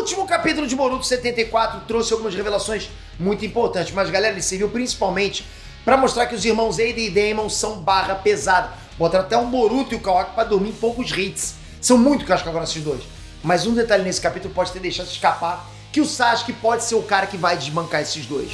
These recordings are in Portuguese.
último capítulo de Boruto 74 trouxe algumas revelações muito importantes, mas galera, ele serviu principalmente pra mostrar que os irmãos Eida e Daemon são barra pesada. Botaram até o Boruto e o Kawaki pra dormir em poucos hits. São muito casca agora esses dois. Mas um detalhe nesse capítulo pode ter deixado escapar, que o Sasuke pode ser o cara que vai desbancar esses dois.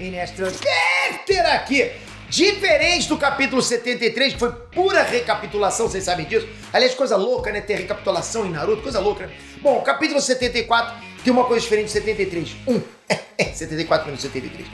Inestro aqui. Diferente do capítulo 73, que foi pura recapitulação, vocês sabem disso. Aliás, coisa louca, né? Ter recapitulação em Naruto, coisa louca, né? Bom, o capítulo 74 tem uma coisa diferente de 73. 74 menos 73.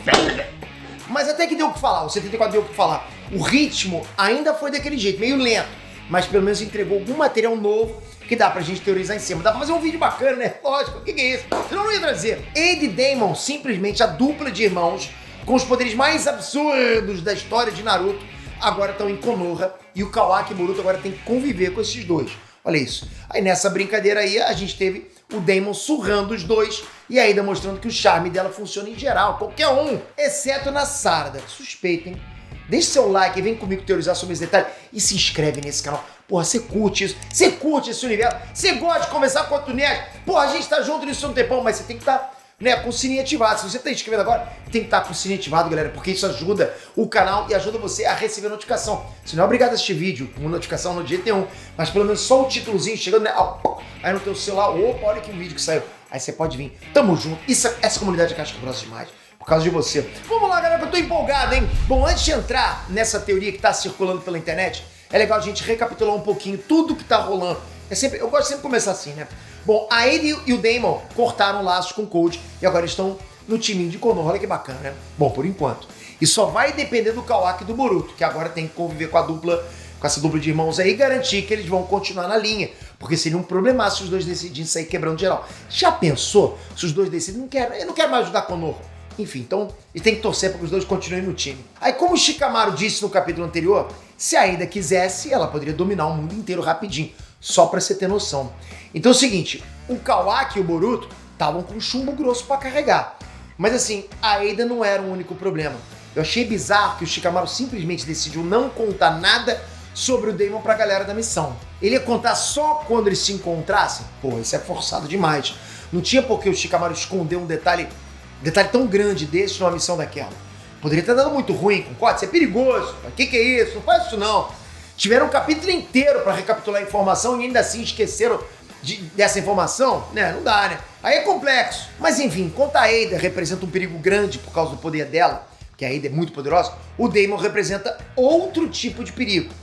Mas até que deu o que falar, o 74 deu o que falar. O ritmo ainda foi daquele jeito, meio lento. Mas pelo menos entregou algum material novo que dá pra gente teorizar em cima. Dá pra fazer um vídeo bacana, né? Lógico, o que é isso? Senão não ia trazer. Eida e Daemon, simplesmente a dupla de irmãos com os poderes mais absurdos da história de Naruto, agora estão em Konoha, e o Kawaki e o Boruto agora tem que conviver com esses dois. Olha isso. Aí nessa brincadeira aí, a gente teve o Daemon surrando os dois, e ainda mostrando que o charme dela funciona em geral, qualquer um, exceto na Sarada. Suspeitem. Deixe seu like e vem comigo teorizar sobre esse detalhe, e se inscreve nesse canal. Porra, você curte isso, você curte esse universo, você gosta de conversar com outro nerd. Porra, a gente tá junto nisso há um tempão, mas você tem que estar... com o sininho ativado. Se você tá inscrevendo agora, tem que estar com o sininho ativado, galera, porque isso ajuda o canal e ajuda você a receber notificação. Você não é obrigado a assistir vídeo com notificação no dia nenhum, mas pelo menos só o títulozinho chegando, né? Aí no teu celular, opa, olha que vídeo que saiu. Aí você pode vir. Tamo junto. Essa comunidade é casca grossa demais, por causa de você. Vamos lá, galera, que eu tô empolgado, hein? Bom, antes de entrar nessa teoria que tá circulando pela internet, é legal a gente recapitular um pouquinho tudo que tá rolando. Eu gosto sempre de começar assim, né? Bom, a Eida e o Daemon cortaram laços com o Cold e agora estão no timinho de Konoha. Olha que bacana, né? Bom, por enquanto. E só vai depender do Kawaki e do Boruto, que agora tem que conviver com essa dupla de irmãos aí e garantir que eles vão continuar na linha. Porque seria um problemaço se os dois decidirem sair quebrando geral. Já pensou se os dois decidem? Eu não quero mais ajudar Konoha. Enfim, então ele tem que torcer para que os dois continuem no time. Aí, como o Shikamaru disse no capítulo anterior, se a Eida quisesse, ela poderia dominar o mundo inteiro rapidinho. Só pra você ter noção. Então é o seguinte, o Kawaki e o Boruto estavam com chumbo grosso pra carregar. Mas assim, a Eida não era o único problema. Eu achei bizarro que o Shikamaru simplesmente decidiu não contar nada sobre o Daemon pra galera da missão. Ele ia contar só quando eles se encontrassem? Pô, isso é forçado demais. Não tinha por que o Shikamaru esconder um detalhe tão grande desse numa missão daquela. Poderia ter dado muito ruim, concorda? Isso é perigoso. O que é isso? Não faz isso não. Tiveram um capítulo inteiro para recapitular a informação e ainda assim esqueceram dessa informação? Né? Não dá, né? Aí é complexo. Mas enfim, enquanto a Eida representa um perigo grande por causa do poder dela, que a Eida é muito poderosa, o Daemon representa outro tipo de perigo.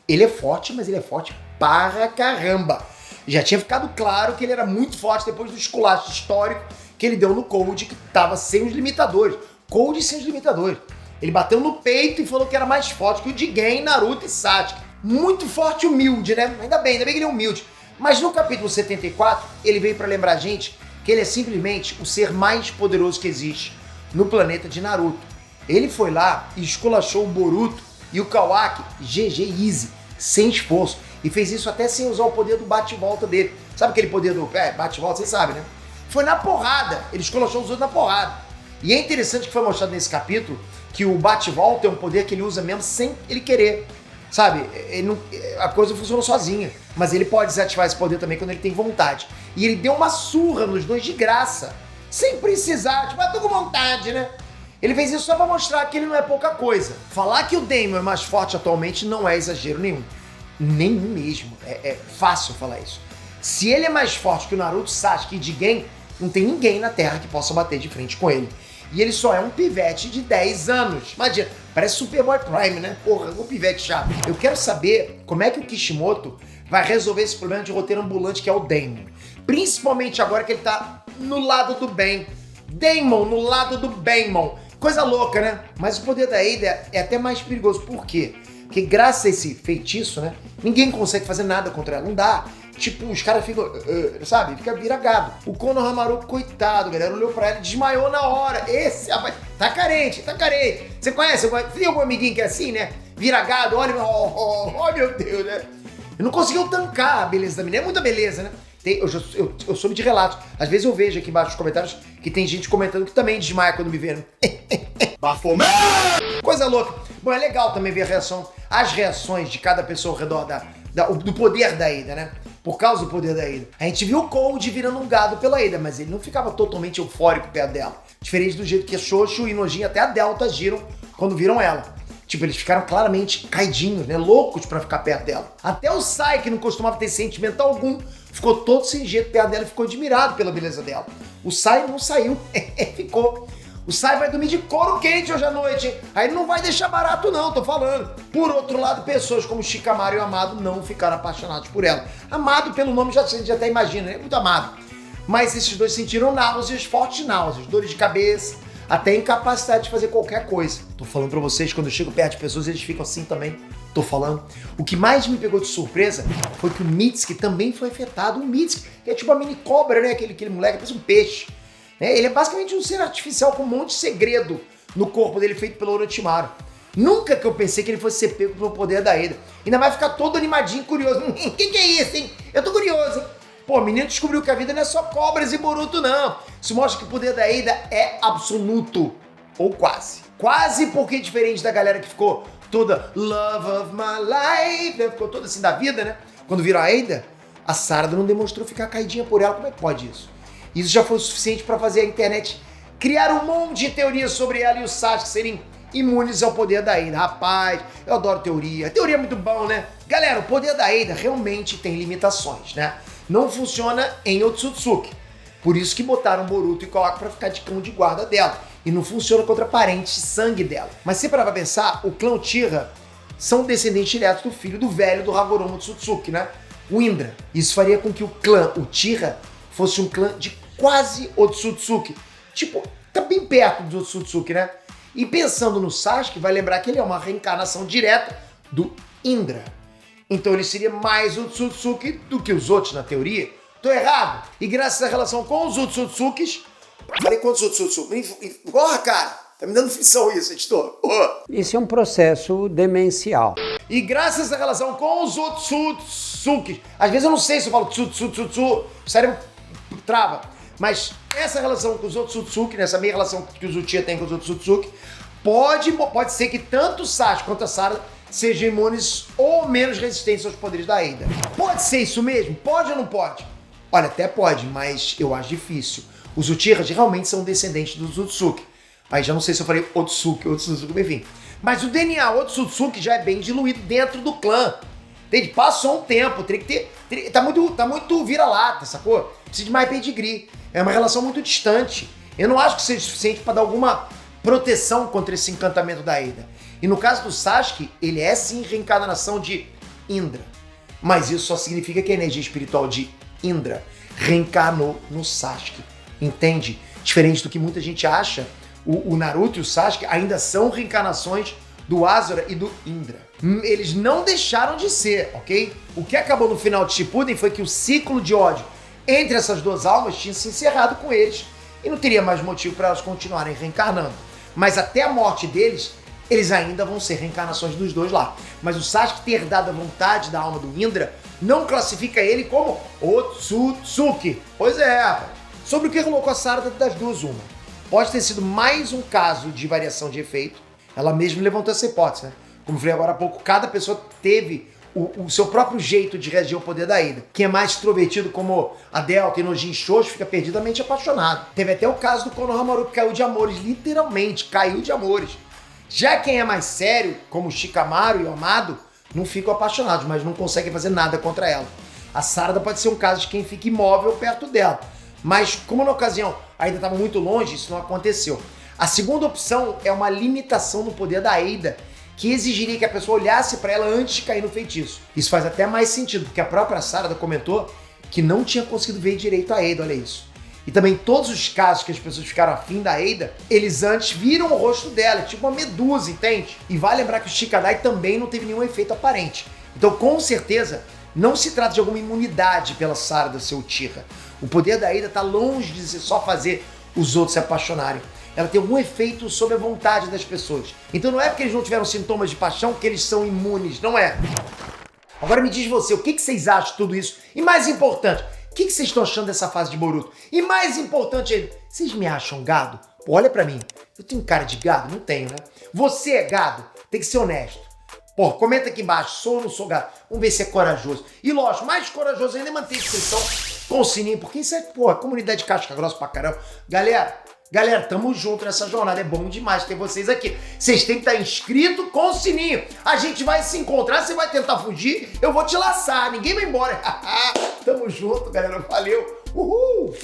Ele é forte, mas ele é forte para caramba. Já tinha ficado claro que ele era muito forte depois do esculacho histórico que ele deu no Cold, que tava sem os limitadores. Cold sem os limitadores. Ele bateu no peito e falou que era mais forte que o Jigen, Naruto e Sasuke. Muito forte e humilde, né? Ainda bem que ele é humilde. Mas no capítulo 74, ele veio pra lembrar a gente que ele é simplesmente o ser mais poderoso que existe no planeta de Naruto. Ele foi lá e esculachou o Boruto e o Kawaki GG Easy, sem esforço. E fez isso até sem usar o poder do bate-volta dele. Sabe aquele poder do bate-volta? Vocês sabem, né? Foi na porrada. Ele esculachou os outros na porrada. E é interessante que foi mostrado nesse capítulo que o bate-volta é um poder que ele usa mesmo sem ele querer. Sabe, a coisa funciona sozinha, mas ele pode desativar esse poder também quando ele tem vontade. E ele deu uma surra nos dois de graça, sem precisar, tipo, tô com vontade, né? Ele fez isso só pra mostrar que ele não é pouca coisa. Falar que o Daemon é mais forte atualmente não é exagero nenhum. Nenhum mesmo, é fácil falar isso. Se ele é mais forte que o Naruto, Sasuke e Jigen, não tem ninguém na Terra que possa bater de frente com ele. E ele só é um pivete de 10 anos. Imagina, parece Superboy Prime, né? Porra, um pivete chato. Eu quero saber como é que o Kishimoto vai resolver esse problema de roteiro ambulante que é o Daemon. Principalmente agora que ele tá no lado do bem. Daemon no lado do Baemon. Coisa louca, né? Mas o poder da Eida é até mais perigoso. Por quê? Porque graças a esse feitiço, né? Ninguém consegue fazer nada contra ela. Não dá. Tipo, os caras ficam, sabe? Fica viragado. O Konohamaru, coitado, galera, olhou pra ela e desmaiou na hora. Esse, rapaz, tá carente. Você conhece? Tem algum amiguinho que é assim, né? Viragado, olha, oh, meu Deus, né? Eu não conseguiu tancar a beleza da menina. É muita beleza, né? Eu soube de relatos. Às vezes eu vejo aqui embaixo nos comentários que tem gente comentando que também desmaia quando me vê. Bafomé! Coisa louca. Bom, é legal também ver as reações de cada pessoa ao redor do poder da Ada, né? Por causa do poder da Ada. A gente viu o Cold virando um gado pela Ada, mas ele não ficava totalmente eufórico perto dela. Diferente do jeito que a Xoxo e Nojinho até a Delta agiram quando viram ela. Tipo, eles ficaram claramente caidinhos, né? Loucos pra ficar perto dela. Até o Sai, que não costumava ter sentimento algum, ficou todo sem jeito perto dela e ficou admirado pela beleza dela. O Sai não saiu, ficou. O Sai vai dormir de couro quente hoje à noite, hein? Aí não vai deixar barato não, tô falando. Por outro lado, pessoas como Shikamaru e o Amado não ficaram apaixonados por ela. Amado, pelo nome, já até imagina, é muito amado. Mas esses dois sentiram náuseas, fortes náuseas, dores de cabeça, até incapacidade de fazer qualquer coisa. Tô falando pra vocês, quando eu chego perto de pessoas, eles ficam assim também. Tô falando. O que mais me pegou de surpresa foi que o Mitsuki também foi afetado. O Mitsuki, que é tipo uma mini cobra, né? Aquele moleque, parece um peixe. Ele é basicamente um ser artificial com um monte de segredo no corpo dele feito pelo Orochimaru. Nunca que eu pensei que ele fosse ser pego pelo poder da Ada. Ainda vai ficar todo animadinho, curioso. O que é isso, hein? Eu tô curioso, hein? Pô, o menino descobriu que a vida não é só cobras e Boruto, não. Isso mostra que o poder da Ada é absoluto. Ou quase. Quase porque diferente da galera que ficou toda love of my life, né? Ficou toda assim da vida, né? Quando virou a Ada, a Sarada não demonstrou ficar caidinha por ela. Como é que pode isso? Isso já foi o suficiente para fazer a internet criar um monte de teorias sobre ela e o Sasuke serem imunes ao poder da Ada. Rapaz, eu adoro teoria. Teoria é muito bom, né? Galera, o poder da Ada realmente tem limitações, né? Não funciona em Otsutsuki. Por isso que botaram Boruto e Kohaku pra ficar de cão de guarda dela. E não funciona contra parentes de sangue dela. Mas se parar pra pensar, o clã Uchiha são descendentes diretos do filho do velho do Hagoromo Otsutsuki, né? O Indra. Isso faria com que o clã Uchiha fosse um clã de quase Otsutsuki. Tipo, tá bem perto do Otsutsuki, né? E pensando no Sasuke, vai lembrar que ele é uma reencarnação direta do Indra. Então ele seria mais Otsutsuki do que os outros, na teoria. Tô errado? E graças à relação com os Otsutsukis... Falei quantos Otsutsuki? Porra, cara! Tá me dando frição isso, editor. Isso é um processo demencial. E graças à relação com os Otsutsukis... Às vezes eu não sei se eu falo Tsutsu, o cérebro trava. Mas essa relação com os Otsutsuki, nessa meia relação que os Uchiha têm com os Otsutsuki, pode ser que tanto o Sasuke quanto a Sarada sejam imunes ou menos resistentes aos poderes da Ada. Pode ser isso mesmo? Pode ou não pode? Olha, até pode, mas eu acho difícil. Os Uchiha realmente são descendentes dos Otsutsuki. Aí já não sei se eu falei Otsutsuki, enfim. Mas o DNA Otsutsuki já é bem diluído dentro do clã. Entende? Passou um tempo, tem que ter... Tá muito vira-lata, sacou? Precisa de mais pedigree. É uma relação muito distante. Eu não acho que seja suficiente para dar alguma proteção contra esse encantamento da Ada. E no caso do Sasuke, ele é sim reencarnação de Indra. Mas isso só significa que a energia espiritual de Indra reencarnou no Sasuke. Entende? Diferente do que muita gente acha, o Naruto e o Sasuke ainda são reencarnações do Asura e do Indra. Eles não deixaram de ser, ok? O que acabou no final de Shippuden foi que o ciclo de ódio entre essas duas almas tinha se encerrado com eles e não teria mais motivo para elas continuarem reencarnando. Mas até a morte deles, eles ainda vão ser reencarnações dos dois lá. Mas o Sasuke ter dado a vontade da alma do Indra não classifica ele como Otsutsuki. Pois é, rapaz. Sobre o que rolou com a Sarada, das duas, uma. Pode ter sido mais um caso de variação de efeito. Ela mesma levantou essa hipótese, né? Como eu falei agora há pouco, cada pessoa teve o seu próprio jeito de reagir ao poder da Ada. Quem é mais extrovertido, como a Delta e Nojin Xoxo, fica perdidamente apaixonado. Teve até o caso do Konohamaru, que caiu de amores, literalmente, caiu de amores. Já quem é mais sério, como o Shikamaru e o Amado, não ficam apaixonados, mas não conseguem fazer nada contra ela. A Sarada pode ser um caso de quem fica imóvel perto dela. Mas, como na ocasião ainda estava muito longe, isso não aconteceu. A segunda opção é uma limitação no poder da Ada, que exigiria que a pessoa olhasse para ela antes de cair no feitiço. Isso faz até mais sentido, porque a própria Sarada comentou que não tinha conseguido ver direito a Ada, olha isso. E também todos os casos que as pessoas ficaram afim da Ada, eles antes viram o rosto dela, tipo uma medusa, entende? E vale lembrar que o Shikadai também não teve nenhum efeito aparente. Então, com certeza, não se trata de alguma imunidade pela Sarada ser Uchiha. O poder da Ada está longe de só fazer os outros se apaixonarem. Ela tem algum efeito sobre a vontade das pessoas. Então não é porque eles não tiveram sintomas de paixão que eles são imunes, não é. Agora me diz você, o que vocês acham de tudo isso? E mais importante, o que vocês estão achando dessa fase de Boruto? E mais importante ainda, vocês me acham gado? Pô, olha pra mim, eu tenho cara de gado? Não tenho, né? Você é gado? Tem que ser honesto. Pô, comenta aqui embaixo, sou ou não sou gato? Vamos ver se é corajoso. E lógico, mais corajoso ainda é manter a inscrição com o sininho, porque isso é, pô, comunidade casca grossa pra caramba. Galera, tamo junto nessa jornada, é bom demais ter vocês aqui. Vocês têm que estar inscrito com o sininho. A gente vai se encontrar, você vai tentar fugir, eu vou te laçar, ninguém vai embora. Tamo junto, galera, valeu. Uhul!